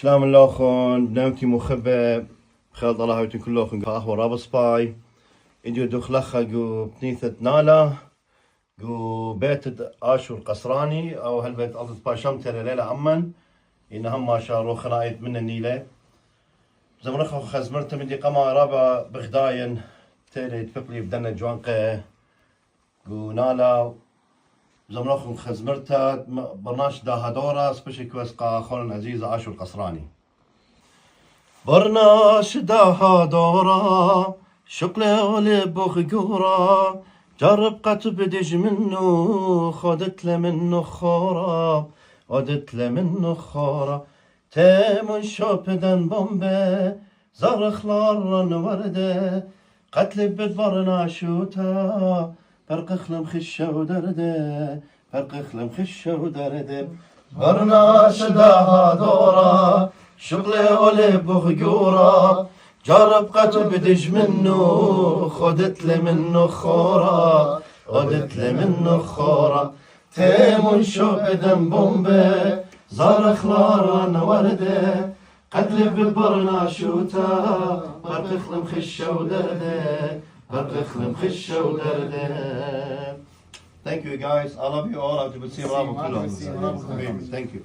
شلام اللوخون نمتي مخبة خالد الله هايتن كلوخن قهوة رابط سباي إديو دخلخة جو بنيثة نالا جو بيت آشور قصراني أو هالبيت ألت سباي شمتر ليلة عمن إن هم ما شارو خنايت من النيلة زمرخو خزمرت من دي قما رابع بغداين تيلي تفقلي بدنا جوانقة جو نالا زمرخو خزمرتا برناش دا هدورا سبشي كويس خولن عزيز آشور قصراني برناش دا هدورا شقلة ولب وخجورا جرب قطب دج منه خدت له منه خورا خدت له منه خورا تيمون شوبدن بومبه زرخلارن ورده قتل بدبرنا شوتا فرق خلم خشه ودرده فرق خلم خشه ودرده برناش داها دورا شغله ولب وخجورا جرب قتل بدج منه خدت له منه خورا خدت له منه خورا تيمون شوبدن بومبه زرخلارن ورده قتل بدبرنا شوتا فرق خلم خشه ودرده Thank you guys. I love you all. Thank you.